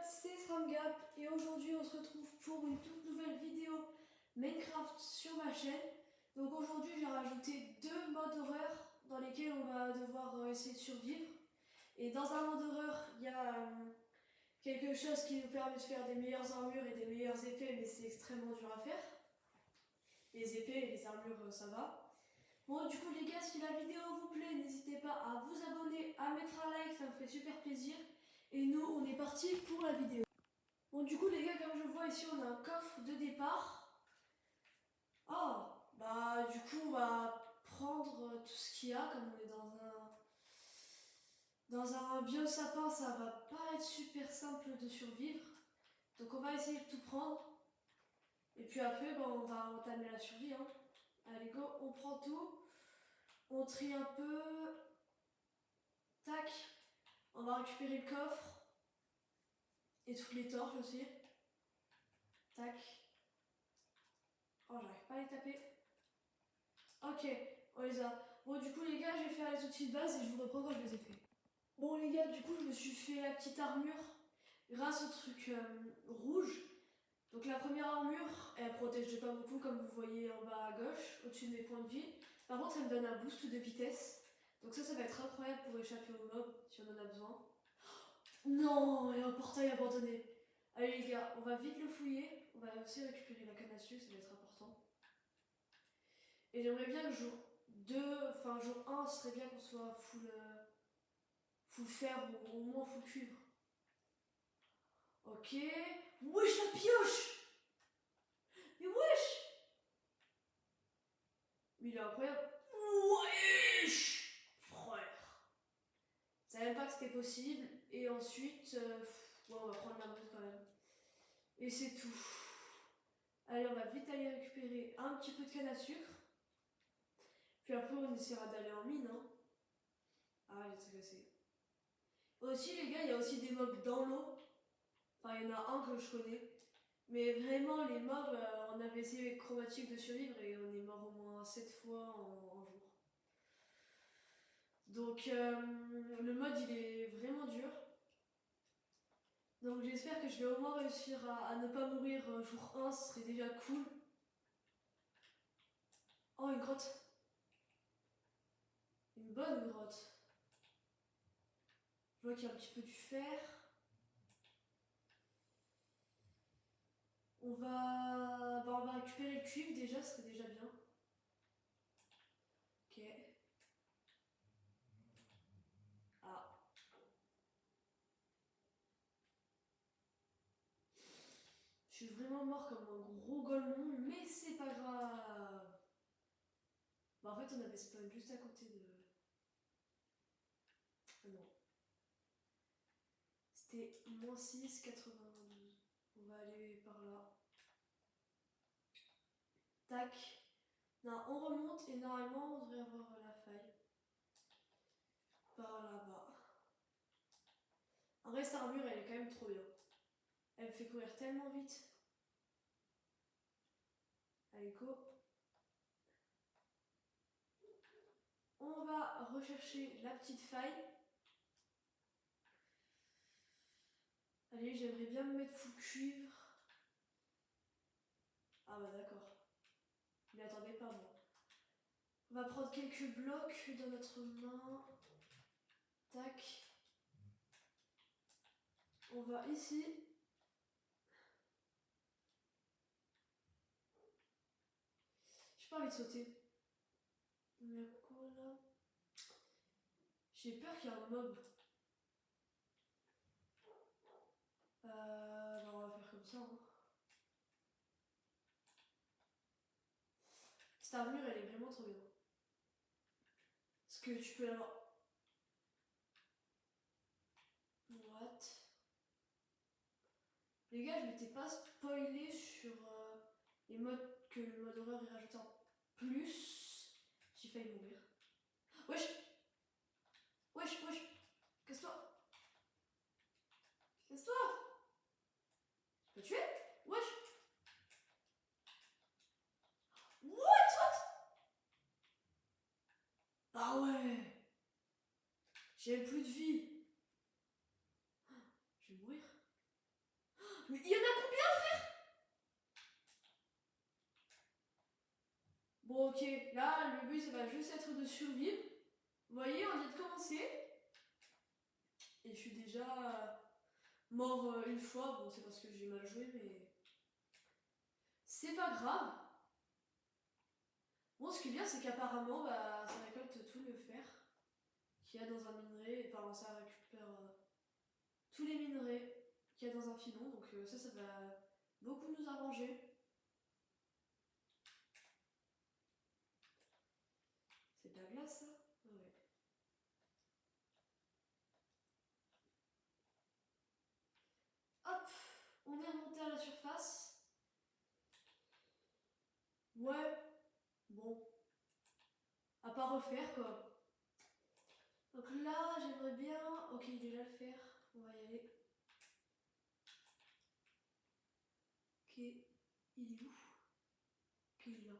potes, c'est SramGap et aujourd'hui on se retrouve pour une toute nouvelle vidéo Minecraft sur ma chaîne. Donc aujourd'hui j'ai rajouté 2 modes horreur dans lesquels on va devoir essayer de survivre. Et dans un mode horreur il y a quelque chose qui nous permet de faire des meilleures armures et des meilleures épées, mais c'est extrêmement dur à faire. Les épées et les armures ça va. Bon, du coup les gars, si la vidéo vous plaît, n'hésitez pas à vous abonner, à mettre un like, ça me ferait super plaisir. Et nous, on est parti pour la vidéo. Bon, du coup les gars, comme je vois ici, on a un coffre de départ. Oh, bah du coup on va prendre tout ce qu'il y a, comme on est dans un biome sapin, ça va pas être super simple de survivre. Donc on va essayer de tout prendre. Et puis après, bah, on va entamer la survie. Hein. Allez go, on prend tout. On trie un peu. Tac. On va récupérer le coffre. Et toutes les torches aussi. Tac. Oh, j'arrive pas à les taper. Ok, on les a. Bon, du coup, les gars, je vais faire les outils de base et je vous reprends quand je les ai fait. Bon, les gars, du coup, je me suis fait la petite armure grâce au truc rouge. Donc, la première armure, elle protège de pas beaucoup, comme vous voyez en bas à gauche, au-dessus de mes points de vie. Par contre, elle me donne un boost de vitesse. Donc, ça va être incroyable pour échapper aux mobs si on en a besoin. Non, il y a un portail abandonné. Allez, les gars, on va vite le fouiller. On va aussi récupérer la canne à sucre, ça va être important. Et j'aimerais bien que jour 2, enfin jour 1, ce serait bien qu'on soit full fer ou au moins full cuivre. Ok. Wesh la pioche. Mais wesh. Mais il est incroyable. Wesh frère. Je savais même pas que c'était possible. Et ensuite, ouais, on va prendre la route quand même. Et c'est tout. Allez, on va vite aller récupérer un petit peu de canne à sucre. Puis après, on essaiera d'aller en mine. Hein. Ah, il est cassé. Aussi, les gars, il y a aussi des mobs dans l'eau. Enfin, il y en a un que je connais. Mais vraiment, les mobs, on avait essayé avec Chromatique de survivre et on est mort au moins 7 fois en jour. Donc, le mode, il est vraiment dur. Donc, j'espère que je vais au moins réussir à ne pas mourir jour 1, ce serait déjà cool. Oh, une grotte. Une bonne grotte. Je vois qu'il y a un petit peu du fer. On va récupérer le cuivre déjà, ce serait déjà bien. Ok. Ah. Je suis vraiment mort comme un gros golemon, mais c'est pas grave. Bah en fait on avait spawn juste à côté de... Ah non. C'était moins 6, 92. On va aller par là. Tac. Non, on remonte et normalement on devrait avoir la faille. Par là-bas. En vrai, cette armure, elle est quand même trop bien. Elle me fait courir tellement vite. Allez, go. On va rechercher la petite faille. Allez, j'aimerais bien me mettre full cuivre. Ah bah d'accord. Je m'y attendais pas, moi. On va prendre quelques blocs dans notre main. Tac. On va ici. J'ai pas envie de sauter. Il y a quoi là? J'ai peur qu'il y ait un mob. On va faire comme ça. Hein. Cette armure, elle est vraiment trop bien. Parce que tu peux l'avoir. What? Les gars, je m'étais pas spoilé sur les modes que le mode horreur est rajouté en plus. J'ai failli mourir. Wesh! Wesh, wesh! Casse-toi! Casse-toi! Tu peux tuer? Wesh! What? Ah ouais! J'ai plus de vie! Je vais mourir. Mais il y en a combien, frère? Bon, ok, là, le but, ça va juste être de survivre. Vous voyez, on vient de commencer. Et je suis déjà mort une fois. Bon, c'est parce que j'ai mal joué, mais c'est pas grave. Bon, ce qui est bien, c'est qu'apparemment, bah, ça récolte tout le fer qu'il y a dans un minerai. Enfin, ça récupère tous les minerais qu'il y a dans un filon. Donc ça va beaucoup nous arranger. C'est de la glace, ça? Ouais. Hop, on est remonté à la surface. Ouais, bon, à pas refaire quoi. Donc là, j'aimerais bien... Ok, il est là le fer, on va y aller. Ok, il est où? Ok, il est là.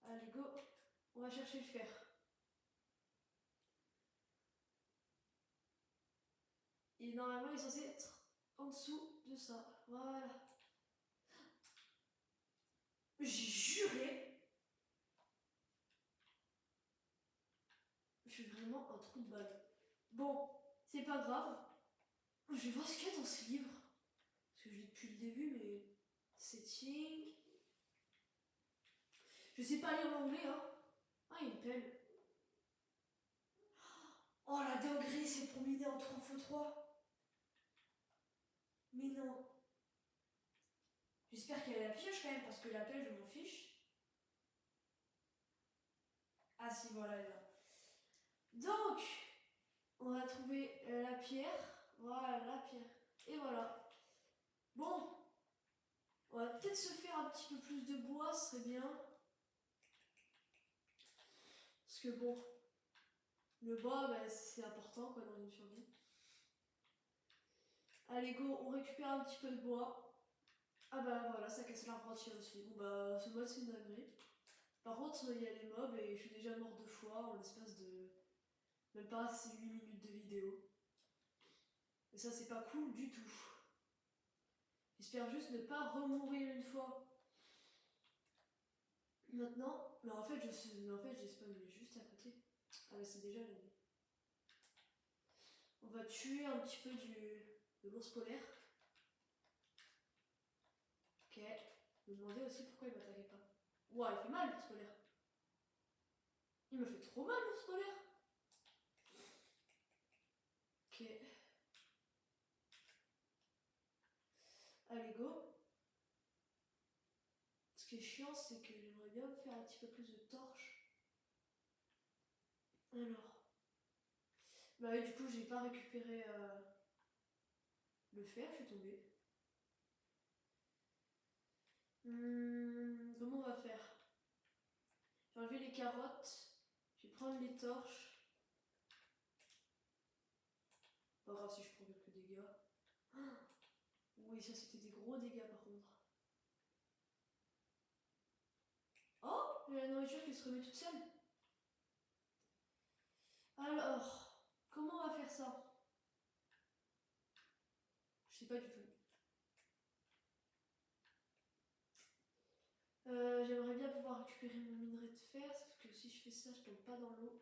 Allez, go, on va chercher le fer. Et normalement, il est censé être en dessous de ça. Voilà. J'ai juré. Je suis vraiment un trou de balle. Bon, c'est pas grave. Je vais voir ce qu'il y a dans ce livre. Parce que je l'ai depuis le début, mais... Setting... Je sais pas lire l'anglais, hein. Ah, il y a une pelle. Oh, la dinguerie, c'est pour miner en 3x3. Mais non. J'espère qu'il y a la pioche quand même, parce que la pelle, je m'en fiche. Ah si, voilà, elle est là. Donc, on va trouver la pierre. Voilà, la pierre. Et voilà. Bon, on va peut-être se faire un petit peu plus de bois, ce serait bien. Parce que bon, le bois, bah, c'est important quoi, dans une survie. Allez, go, on récupère un petit peu de bois. Ah bah voilà, ça casse l'arbre entier aussi. Bon bah, ce mode, c'est une dinguerie. Par contre, il y a les mobs et je suis déjà mort 2 fois en l'espace de même pas 8 minutes de vidéo. Et ça, c'est pas cool du tout. J'espère juste ne pas remourir une fois. Maintenant, mais en fait, j'ai spawné juste à côté. Ah bah c'est déjà la nuit. On va tuer un petit peu de l'ours polaire. Ok. Me demander aussi pourquoi il m'attaquait pas. Ouah, il fait mal l'ours polaire. Il me fait trop mal l'ours polaire. Ok. Allez, go. Ce qui est chiant, c'est que j'aimerais bien me faire un petit peu plus de torches. Alors. Bah oui, du coup, j'ai pas récupéré le fer, je suis tombée. Comment on va faire? Je vais enlever les carottes. Je vais prendre les torches. Pas grave si je prends quelques dégâts. Ah oui, ça c'était des gros dégâts par contre. Oh, il y a la nourriture qui se remet toute seule. Alors, comment on va faire ça? Je sais pas du tout. J'aimerais bien pouvoir récupérer mon minerai de fer, sauf que si je fais ça, je tombe pas dans l'eau.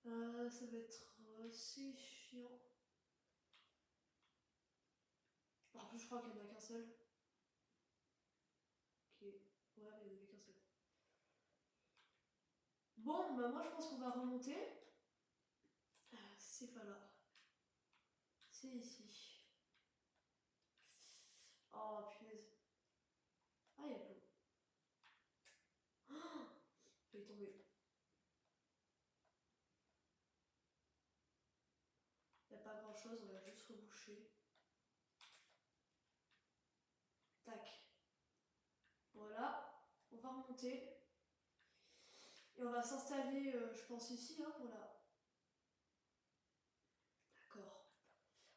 Ça va être assez chiant. En plus, je crois qu'il n'y en a qu'un seul. Ok, ouais, il n'y en avait qu'un seul. Bon, bah moi je pense qu'on va remonter. C'est pas là. C'est ici. Oh punaise. Ah, il y a de l'eau. Oh, je vais tomber. Il n'y a pas grand chose, on va juste reboucher. Tac. Voilà. On va remonter. Et on va s'installer, je pense, ici, hein, pour la... D'accord.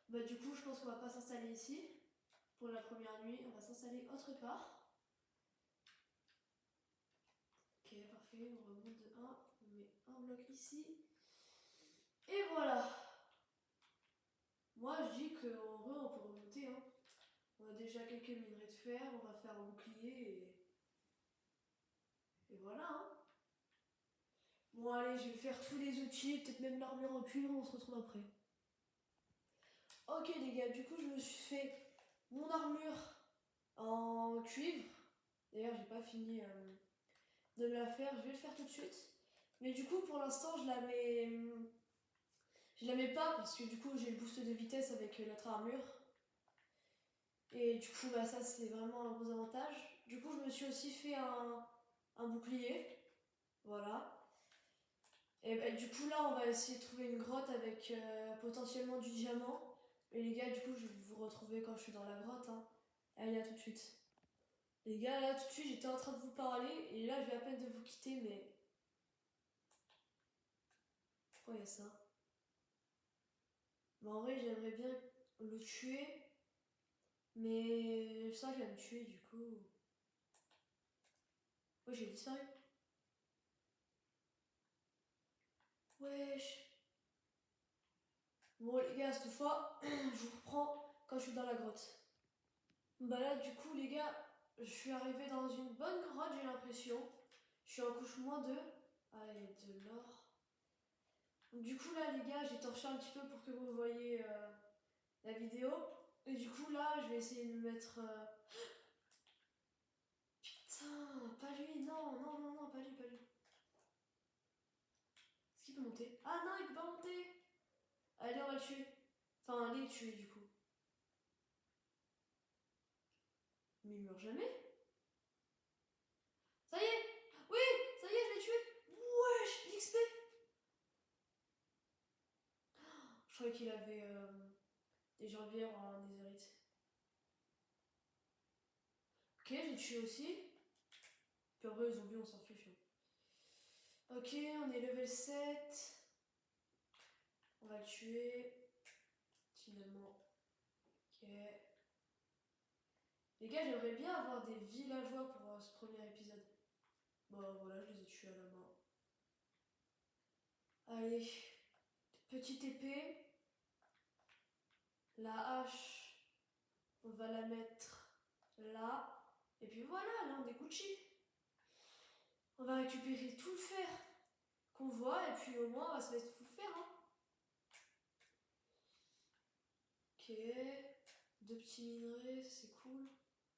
Bah du coup, je pense qu'on va pas s'installer ici. Pour la première nuit, on va s'installer autre part. Ok, parfait. On remonte de 1. On met un bloc ici. voilà. Moi je dis qu'en vrai on peut remonter. Hein. On a déjà quelques minerais de fer, on va faire un bouclier et voilà. Hein. Bon allez, je vais faire tous les outils, peut-être même l'armure en cuivre, on se retrouve après. Ok les gars, du coup je me suis fait mon armure en cuivre. D'ailleurs j'ai pas fini de me la faire, je vais le faire tout de suite. Mais du coup pour l'instant je la mets pas parce que du coup j'ai le boost de vitesse avec notre armure. Et du coup bah ça c'est vraiment un gros avantage. Du coup je me suis aussi fait un bouclier. Voilà. Et bah, du coup là on va essayer de trouver une grotte avec potentiellement du diamant. Et les gars du coup je vais vous retrouver quand je suis dans la grotte. Hein. Allez à tout de suite. Les gars là tout de suite j'étais en train de vous parler et là je vais à peine de vous quitter mais... Pourquoi il y a ça? Mais en vrai j'aimerais bien le tuer. Mais ça, il va me tuer du coup. Ouais, j'ai disparu. Wesh. Bon, les gars, cette fois, je vous reprends quand je suis dans la grotte. Bah là, du coup, les gars, je suis arrivé dans une bonne grotte, j'ai l'impression. Je suis en couche -2. Allez, de l'or. Donc, du coup, là, les gars, j'ai torché un petit peu pour que vous voyez la vidéo. Et du coup, là, je vais essayer de me mettre. Putain, pas lui, non, non, non, non, pas lui, pas lui. Est-ce qu'il peut monter? Ah non, il peut pas monter! Allez, on va le tuer. Enfin, les tuer du coup. Mais il meurt jamais. Ça y est! Oui! Ça y est, je l'ai tué! Wesh! l'XP! Je croyais qu'il avait des jambières en netherite. Ok, je l'ai tué aussi. Puis en vrai, les zombies, on s'en fiche. Ok, on est level 7. On va le tuer. Finalement. Ok. Les gars, j'aimerais bien avoir des villageois pour ce premier épisode. Bon, voilà, je les ai tués à la main. Allez. Petite épée. La hache, on va la mettre là. Et puis voilà, là on est Gucci. On va récupérer tout le fer qu'on voit et puis au moins on va se mettre full fer. Hein. Ok, 2 petits minerais, c'est cool.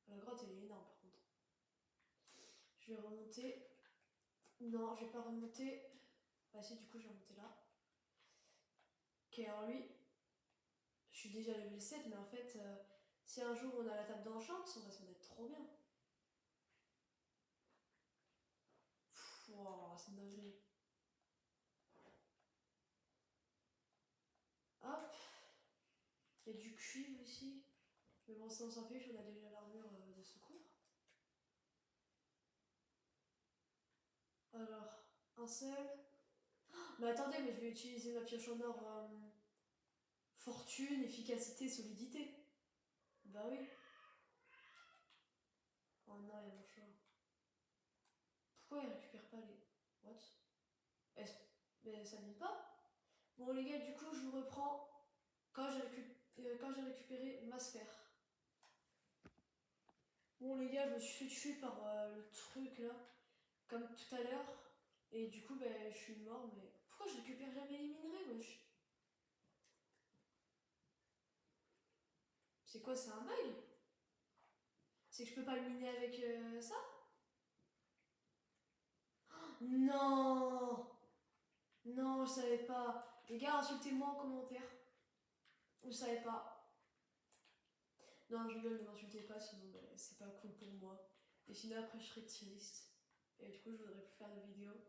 La grotte elle est énorme par contre. Je vais remonter. Non, je vais pas remonter. Bah si, du coup je vais remonter là. Ok, alors lui, je suis déjà level 7, mais en fait, si un jour on a la table d'enchant, on va se mettre trop bien. Wow, c'est une dinguerie. Hop, il y a du cuivre ici. Mais bon, ça on s'en fiche, on a déjà l'armure de secours. Alors, un seul. Mais attendez, mais je vais utiliser ma pioche en or fortune, efficacité, solidité. Bah oui. Oh non, il y a mon chat. Pourquoi il récupère pas les... What? Mais ça n'aime pas. Bon les gars, du coup, je vous reprends quand j'ai récupéré ma sphère. Bon les gars, je me suis fait tuer par le truc là, comme tout à l'heure. Et du coup, je suis mort, mais... Pourquoi je récupère jamais les minerais, wesh? C'est quoi, c'est un bug? C'est que je peux pas le miner avec ça? Non! Non, je savais pas. Les gars, insultez-moi en commentaire. Je savais pas. Non, je rigole, ne m'insultez pas, sinon c'est pas cool pour moi. Et sinon après je serais triste. Et du coup je voudrais plus faire de vidéos.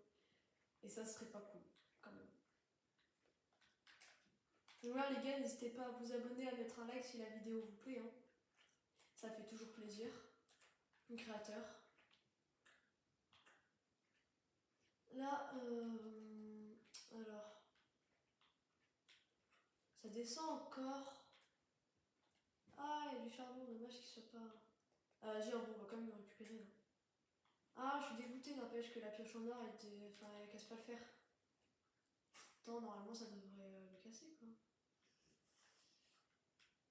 Et ça serait pas cool, quand même. Donc voilà les gars, n'hésitez pas à vous abonner, à mettre un like si la vidéo vous plaît. Hein. Ça fait toujours plaisir. Un créateur. Là, alors, ça descend encore. Ah, il y a du charbon, dommage qu'il soit pas... Ah, vas-y, on va quand même le récupérer. Hein. Ah, je suis dégoûtée, n'empêche que la pioche en or, elle casse pas le fer. Pourtant, normalement, ça devrait le casser. cassé quoi.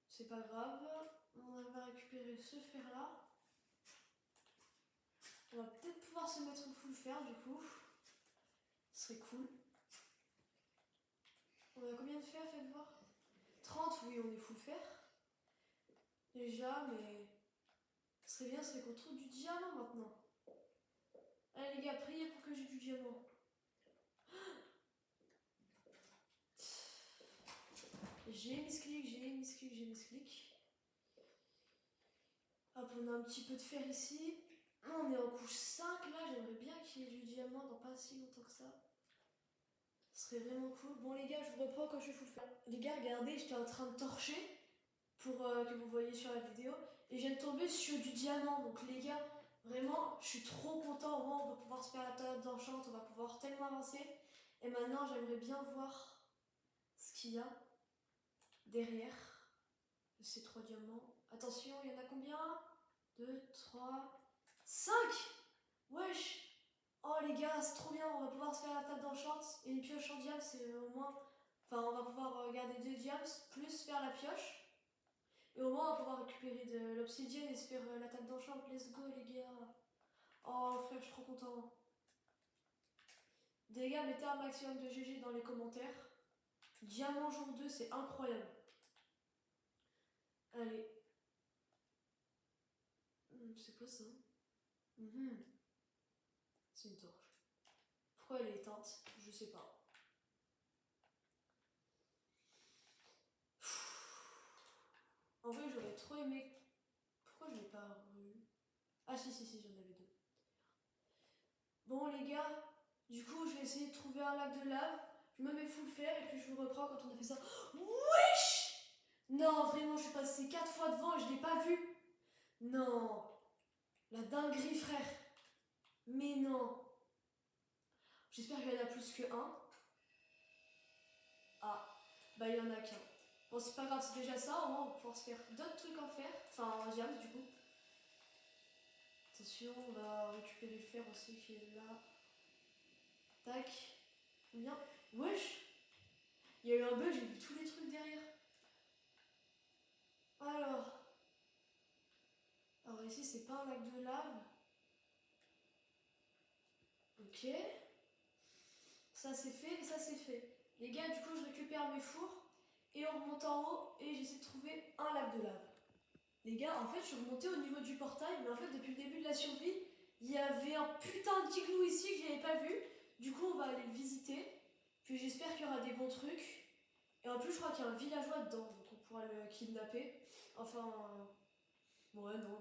C'est pas grave, on va récupérer ce fer là. On va peut-être pouvoir se mettre au full fer du coup. Ce serait cool. On a combien de fer, faites voir? 30, oui, on est full fer. Déjà, mais ce serait bien, c'est qu'on trouve du diamant maintenant. Allez les gars, priez pour que j'ai du diamant. J'ai mis ce clic, j'ai mis ce clic, j'ai mis ce clic. Hop, on a un petit peu de fer ici. On est en couche 5 là, j'aimerais bien qu'il y ait du diamant dans pas si longtemps que ça. Ce serait vraiment cool. Bon les gars, je vous reprends quand je suis full fer. Les gars, regardez, j'étais en train de torcher pour que vous voyez sur la vidéo. Et je viens de tomber sur du diamant. Donc les gars, vraiment, je suis trop content. Au moins, on va pouvoir se faire la table d'enchant, on va pouvoir tellement avancer. Et maintenant, j'aimerais bien voir ce qu'il y a derrière ces 3 diamants. Attention, il y en a combien? 2, 3, 5. Wesh. Oh les gars, c'est trop bien, on va pouvoir se faire la table d'enchant. Et une pioche en diamant, c'est au moins... Enfin, on va pouvoir garder 2 diamants, plus faire la pioche. Et au moins, on va pouvoir récupérer de l'obsidienne et se faire la table d'enchant. Let's go les gars. Oh frère, je suis trop content. Les gars, mettez un maximum de GG dans les commentaires. Diamant jour 2, c'est incroyable. Allez. C'est quoi ça? C'est une torche. Pourquoi elle est éteinte? Je sais pas. En vrai, j'aurais trop aimé... Pourquoi je l'ai pas eu? Ah si, j'en avais 2. Bon les gars, du coup, je vais essayer de trouver un lac de lave. Je me mets full fer et puis je vous reprends quand on a fait ça. Wesh! Non, vraiment, je suis passée 4 fois devant et je l'ai pas vu. Non. La dinguerie, frère. Mais non. J'espère qu'il y en a plus que un. Ah, bah il y en a qu'un. Bon, c'est pas grave, c'est déjà ça. Au moins, on va pouvoir se faire d'autres trucs en fer. Enfin, en diamant, du coup. Attention, on va récupérer le fer aussi qui est là. Tac. Bien. Wesh! Il y a eu un bug, j'ai vu tous les trucs derrière. Alors ici, c'est pas un lac de lave. Ok. Ça c'est fait et ça c'est fait. Les gars, du coup, je récupère mes fours et on remonte en haut et j'essaie de trouver un lac de lave. Les gars, en fait, je suis remontée au niveau du portail, mais en fait, depuis le début de la survie, il y avait un putain d'igloo ici que j'avais pas vu. Du coup, on va aller le visiter. Puis j'espère qu'il y aura des bons trucs. Et en plus, je crois qu'il y a un villageois dedans, donc on pourra le kidnapper. Enfin... Ouais, non,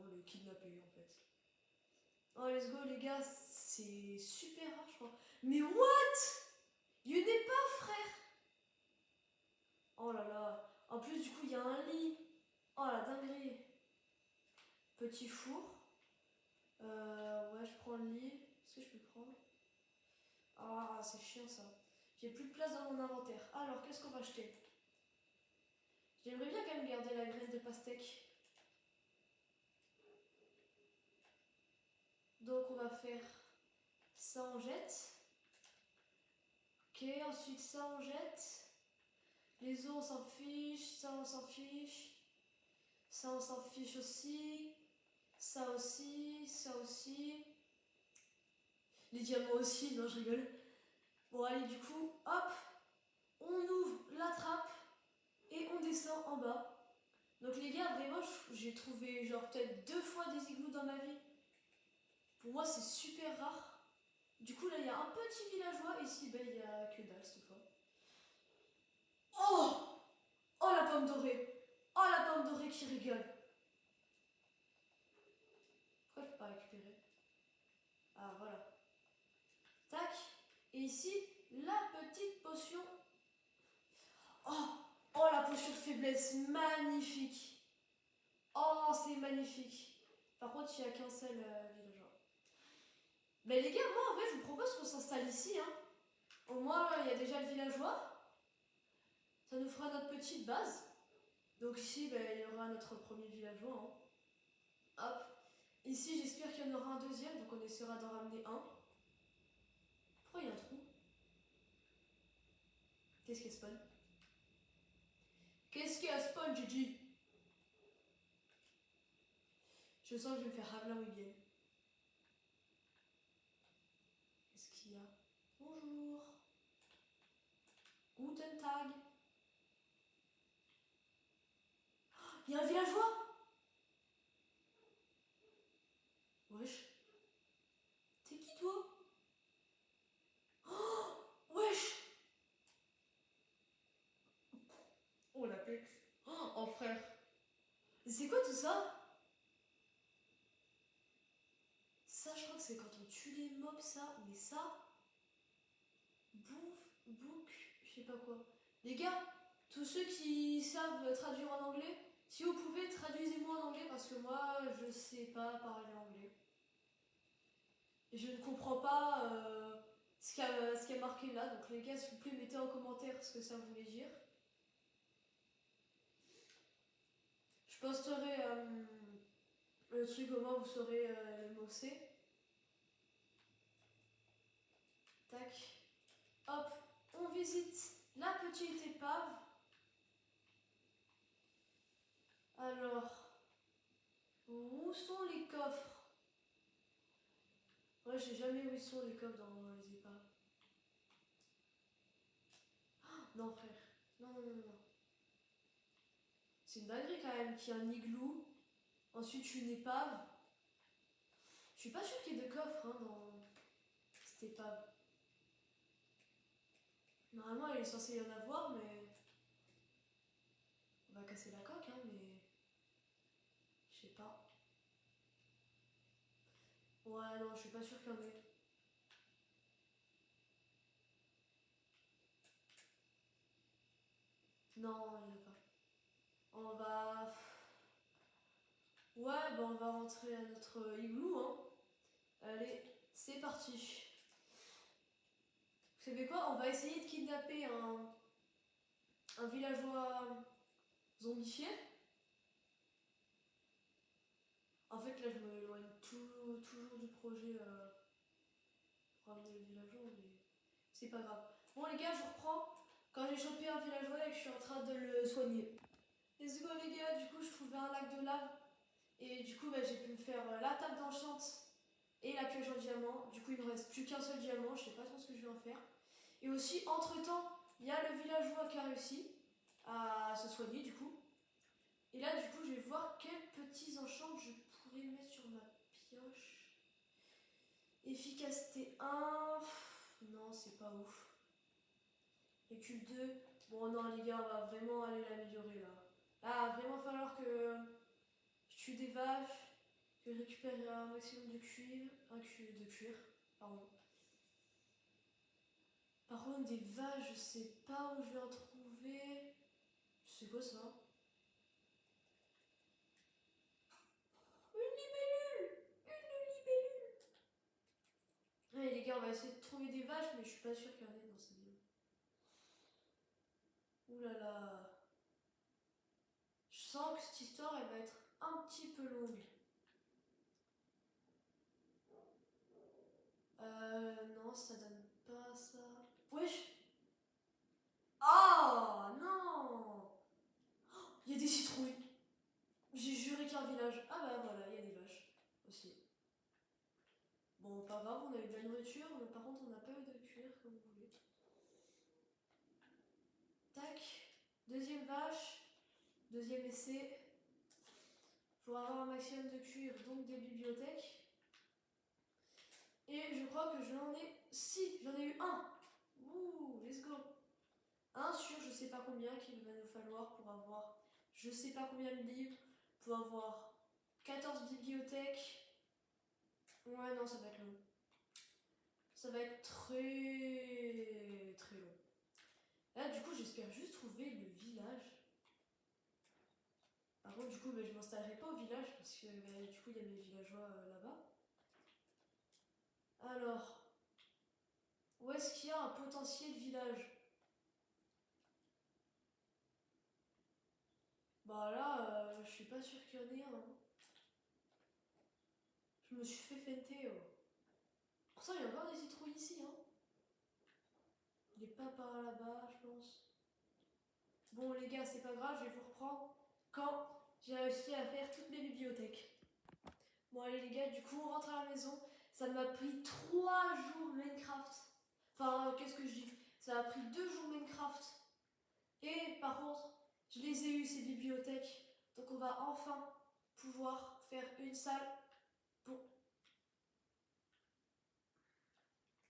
le kidnapper en fait. Oh, let's go les gars, c'est super rare, je crois. Mais what? Il y en est pas, frère. Oh là là. En plus, du coup, il y a un lit. Oh la dinguerie. Petit four. Ouais, je prends le lit. Est-ce que je peux le prendre? Ah, c'est chiant ça. J'ai plus de place dans mon inventaire. Alors, qu'est-ce qu'on va acheter? J'aimerais bien quand même garder la graine de pastèque. Donc, on va faire ça, on jette. Ok, ensuite ça, on jette. Les os, on s'en fiche. Ça, on s'en fiche. Ça, on s'en fiche aussi. Ça aussi, ça aussi. Les diamants aussi, non, je rigole. Bon, allez, du coup, hop, on ouvre la trappe et on descend en bas. Donc, les gars, vraiment, j'ai trouvé genre peut-être 2 fois des igloos dans ma vie. Pour moi, c'est super rare. Du coup, là, il y a un petit villageois. Ici, ben, il y a que dalle cette fois. Oh! Oh, la pomme dorée! Oh, la pomme dorée qui rigole! Pourquoi je peux pas récupérer? Ah, voilà. Tac. Et ici, la petite potion. Oh, oh la potion de faiblesse, magnifique. Oh, c'est magnifique. Par contre, il n'y a qu'un seul villageois. Mais les gars, moi en vrai, je vous propose qu'on s'installe ici. Hein. Au moins, il y a déjà le villageois. Ça nous fera notre petite base. Donc ici, ben, il y aura notre premier villageois. Hein. Hop. Ici, j'espère qu'il y en aura un deuxième, donc on essaiera d'en ramener un. Pourquoi il y a un trou? Qu'est-ce qui spawn? Qu'est-ce qu'il y a spawn, Gigi? Je sens que je vais me faire Havla William. Qu'est-ce qu'il y a? Bonjour. Guten Tag. Il y a un villageois? Wesh. T'es qui toi? Oh, wesh. Oh la tête. Oh frère. C'est quoi tout ça? Ça je crois que c'est quand on tue les mobs ça. Mais ça. Bouffe, book, je sais pas quoi. Les gars, tous ceux qui savent traduire en anglais, si vous pouvez, traduisez-moi en anglais parce que moi, je sais pas parler anglais. Et je ne comprends pas ce qu'il y a marqué là. Donc les gars, s'il vous plaît, mettez en commentaire ce que ça voulait dire. Je posterai le truc au moins vous saurez les mots c'est. Tac. Hop, on visite la petite épave. Alors, où sont les coffres? Ouais, je sais jamais où ils sont les coffres dans les épaves. Oh, non, frère. Non, non, non, non. C'est une dinguerie quand même qu'il y ait un igloo, ensuite une épave. Je suis pas sûre qu'il y ait de coffres dans cette épave. Normalement, il est censé y en avoir, mais. On va casser la coque, hein, mais. Je sais pas. Ouais, non, je suis pas sûre qu'il y en ait. Non, il y en a pas. On va. Ouais, bah on va rentrer à notre igloo, hein. Allez, c'est parti. Vous savez quoi? On va essayer de kidnapper un villageois zombifié. En fait, là, je m'éloigne toujours du projet pour ramener le villageois, mais c'est pas grave. Bon, les gars, je reprends. Quand j'ai chopé un villageois et que je suis en train de le soigner. Let's go, les gars. Du coup, je trouvais un lac de lave. Et du coup, bah, j'ai pu me faire la table d'enchant et la pioche en diamant. Du coup, il me reste plus qu'un seul diamant. Je sais pas trop ce que je vais en faire. Et aussi, entre-temps, il y a le villageois qui a réussi à se soigner, du coup. Et là, du coup, je vais voir quels petits enchants je pourrais mettre sur ma pioche. Efficacité 1. Non, c'est pas ouf. Récul 2. Bon, non, les gars, on va vraiment aller l'améliorer là. Là, il va vraiment falloir que je tue des vaches, que je récupère un maximum de cuivre. De cuir, pardon. Par contre, des vaches, je sais pas où je vais en trouver. C'est quoi ça? Une libellule! Une libellule! Allez, les gars, on va essayer de trouver des vaches, mais je suis pas sûre qu'il y en ait dans cette ville. Ouh là là. Je sens que cette histoire, elle va être un petit peu longue. Non, ça donne pas ça. Wesh! Ah non! Il y a des citrouilles. J'ai juré qu'il y a un village. Ah bah voilà, il y a des vaches aussi. Bon, pas grave, on a eu de la nourriture, mais par contre, on n'a pas eu de cuir comme vous voulez. Tac. Deuxième vache. Deuxième essai. Pour avoir un maximum de cuir, donc des bibliothèques. Et je crois que j'en ai. Si, j'en ai eu un. Ouh, let's go. Un sur je sais pas combien qu'il va nous falloir pour avoir je sais pas combien de livres, pour avoir 14 bibliothèques. Ouais, non, ça va être long. Ça va être très très long. Là, du coup, j'espère juste trouver le village. Par contre, du coup, bah, je m'installerai pas au village parce que bah, du coup, il y a mes villageois là-bas. Alors, où est-ce qu'il y a un potentiel village? Bah là, je suis pas sûre qu'il y en ait un. Hein. Je me suis fait fenter. Pour ça, il y a encore des citrouilles ici. Hein. Il est pas par là-bas, je pense. Bon les gars, c'est pas grave, je vais vous reprendre quand j'ai réussi à faire toutes mes bibliothèques. Bon allez les gars, du coup on rentre à la maison. Ça m'a pris 3 jours Minecraft. Enfin, qu'est-ce que je dis? Ça m'a pris 2 jours Minecraft. Et par contre, je les ai eu ces bibliothèques. Donc on va enfin pouvoir faire une salle pour...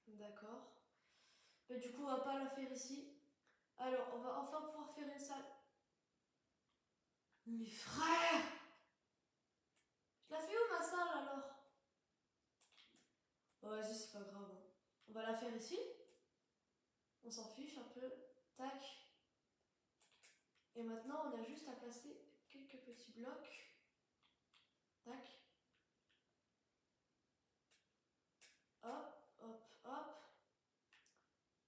D'accord. Mais du coup, on va pas la faire ici. Alors, on va enfin pouvoir faire une salle. Mais frère! Je la fais où ma salle alors? Bon, vas-y, c'est pas grave. Hein. On va la faire ici. On s'en fiche un peu. Tac. Et maintenant, on a juste à placer quelques petits blocs. Tac. Hop, hop, hop.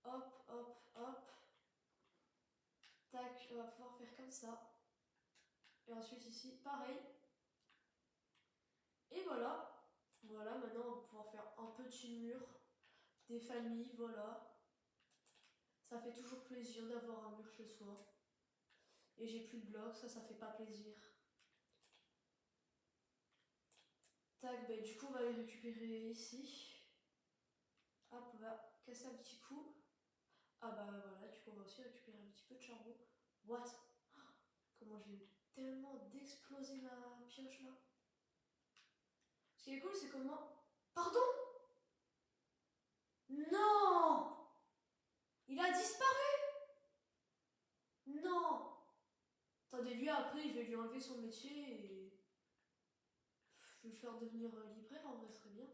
Hop, hop, hop. Tac, on va pouvoir faire comme ça. Et ensuite ici, pareil. Et voilà. Voilà, maintenant on va pouvoir faire un petit mur. Des familles, voilà. Ça fait toujours plaisir d'avoir un mur chez soi. Et j'ai plus de blocs, ça fait pas plaisir. Tac, ben du coup on va les récupérer ici. Hop, on va casser un petit coup. Ah bah voilà, du coup on va aussi récupérer un petit peu de charbon. What? Comment j'ai tellement d'exploser ma pioche là. Ce qui est cool, c'est comment... Pardon? Non! Il a disparu? Non! Attendez, lui après, je vais lui enlever son métier et... Je vais le faire devenir libraire, en vrai, ce serait bien.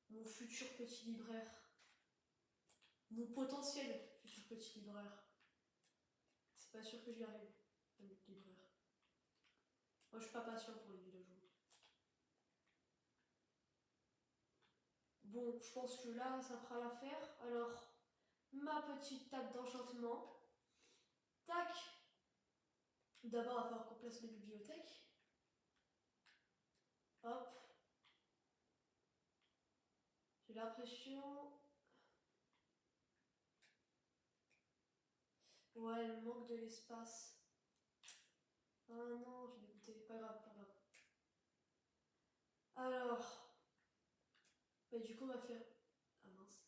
Mon futur petit libraire. Mon potentiel futur petit libraire. C'est pas sûr que j'y arrive, à être libraire. Moi, je suis pas patient pour les villageois. Bon, je pense que là, ça fera l'affaire. Alors, ma petite table d'enchantement. Tac. D'abord, il va falloir qu'on place les bibliothèques. Hop. J'ai l'impression... Ouais, il manque de l'espace. Ah non, j'ai dégoûté. Pas grave, pas grave. Alors... Bah, du coup, on va faire... Ah mince.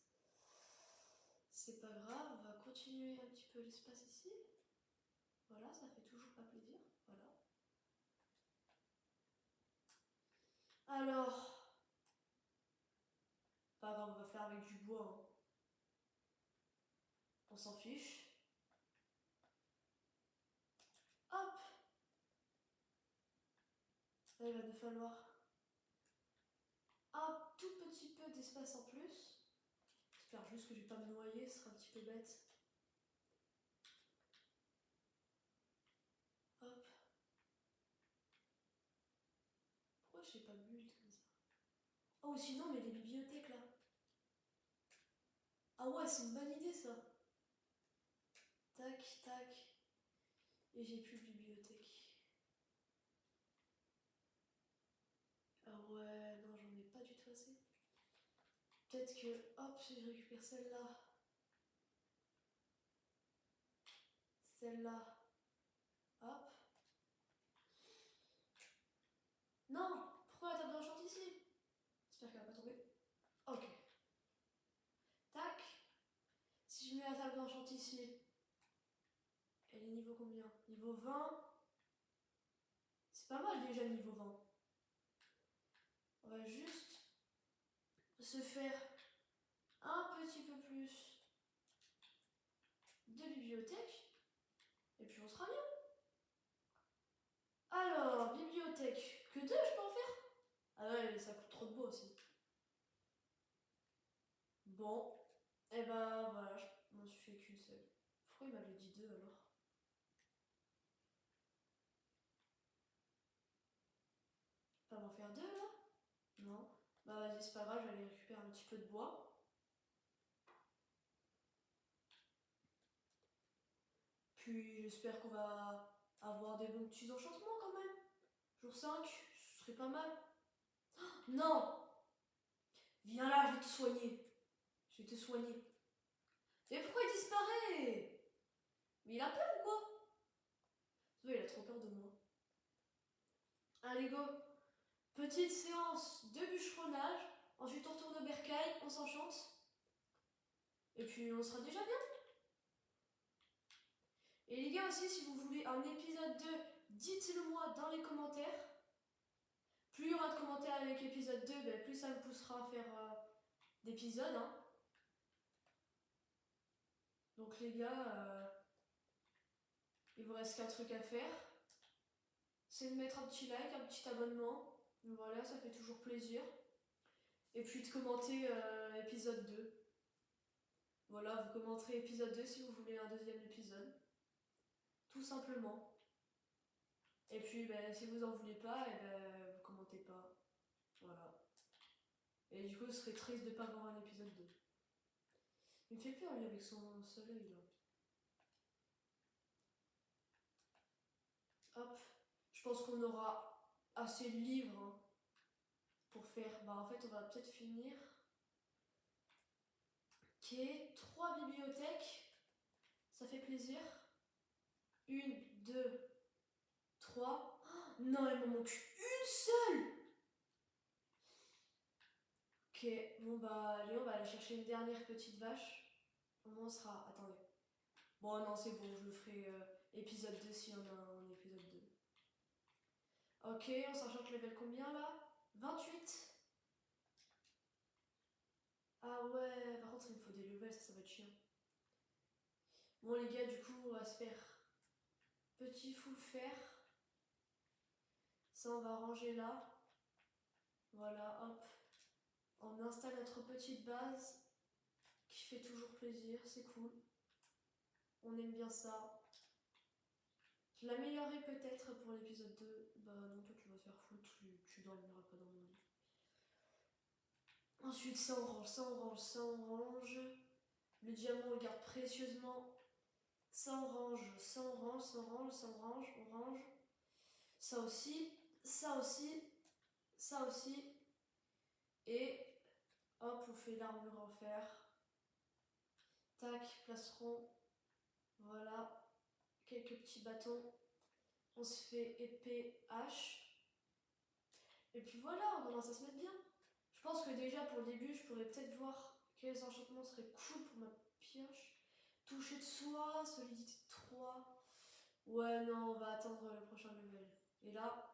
C'est pas grave, on va continuer un petit peu l'espace ici. Voilà, ça fait toujours pas plaisir. Voilà. Alors... Pas grave, on va faire avec du bois. Hein. On s'en fiche. Hop! Là, il va nous falloir un tout petit peu d'espace en plus. J'espère juste que je vais pas me noyer, ce sera un petit peu bête. Hop. Pourquoi je n'ai pas bulle comme ça? Oh, sinon, mais les bibliothèques là. Ah ouais, c'est une bonne idée ça. Tac, tac. Et j'ai plus de bibliothèque. Ah ouais, non, j'en ai pas du tout assez. Peut-être que, hop, si je récupère celle-là. Celle-là. Hop. Non! Pourquoi la table d'enchant ici? J'espère qu'elle va pas tomber. Ok. Tac. Si je mets la table d'enchant ici, elle est niveau combien? Niveau 20. C'est pas mal déjà niveau 20. On va juste se faire un petit peu plus de bibliothèque. Et puis on sera bien. Alors, bibliothèque. Que deux, je peux en faire? Ah ouais, ça coûte trop de bois aussi. Bon. Et bah voilà, je m'en suis fait qu'une seule. Pourquoi il m'avait dit deux alors? Pas m'en faire deux là? Non. Bah vas-y, c'est pas grave, j'allais récupérer un petit peu de bois. Puis j'espère qu'on va avoir des bons petits enchantements quand même. Jour 5, ce serait pas mal. Non! Viens là, je vais te soigner. Je vais te soigner. Mais pourquoi il disparaît? Mais il a peur ou quoi? Il a trop peur de moi. Allez go. Petite séance de bûcheronnage. Ensuite on retourne au bercail, on s'enchante. Et puis on sera déjà bien. Et les gars aussi, si vous voulez un épisode 2, dites-le moi dans les commentaires. Plus il y aura de commentaires avec épisode 2, ben plus ça me poussera à faire d'épisodes. Hein. Donc les gars, il vous reste qu'un truc à faire. C'est de mettre un petit like, un petit abonnement. Voilà, ça fait toujours plaisir. Et puis de commenter épisode 2. Voilà, vous commenterez épisode 2 si vous voulez un deuxième épisode. Tout simplement. Et puis ben, si vous en voulez pas, et ben, vous commentez pas. Voilà. Et du coup, ce serait triste de pas voir un épisode 2. Il me fait peur lui avec son soleil là. Hop. Je pense qu'on aura assez de livres hein, pour faire. Bah en fait on va peut-être finir. Ok, 3 bibliothèques. Ça fait plaisir. 1, 2, 3. Oh, non, il m'en manque une seule. Ok, bon bah allez, on va aller chercher une dernière petite vache. Au moins on sera... Attendez. Bon non, c'est bon, je le ferai épisode 2 s'il y en a un épisode 2. Ok, on s'enchante level combien là? 28. Ah ouais, par contre il me faut des levels, ça va être chiant. Bon les gars, du coup on va se faire petit full fer. Ça on va ranger là. Voilà, hop. On installe notre petite base qui fait toujours plaisir, c'est cool. On aime bien ça. Je l'améliorerai peut-être pour l'épisode 2. Bah non, toi tu vas te faire foutre, tu dormiras pas dans mon lit. Ensuite ça on range, ça on range, ça on range. Le diamant on le garde précieusement. Ça on range, ça on range, ça on range, ça on range, on range. Ça aussi, ça aussi, ça aussi. Et hop, on fait l'armure en fer. Tac, placeron. Voilà. Quelques petits bâtons. On se fait épée, hache. Et puis voilà, on commence à se mettre bien. Je pense que déjà pour le début, je pourrais peut-être voir quels enchantements seraient cool pour ma pioche. Toucher de soie, solidité 3. Ouais, non, on va attendre le prochain level. Et là,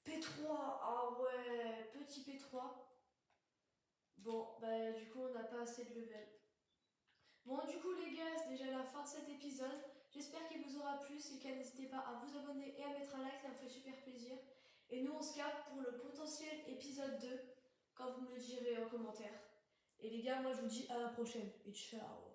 P3, ah ouais, petit P3. Bon, bah du coup, on n'a pas assez de level. Bon, du coup, les gars, c'est déjà la fin de cet épisode. J'espère qu'il vous aura plu. Si c'est le cas, n'hésitez pas à vous abonner et à mettre un like, ça me fait super plaisir. Et nous, on se capte pour le potentiel épisode 2, quand vous me le direz en commentaire. Et les gars, moi, je vous dis à la prochaine. Et ciao!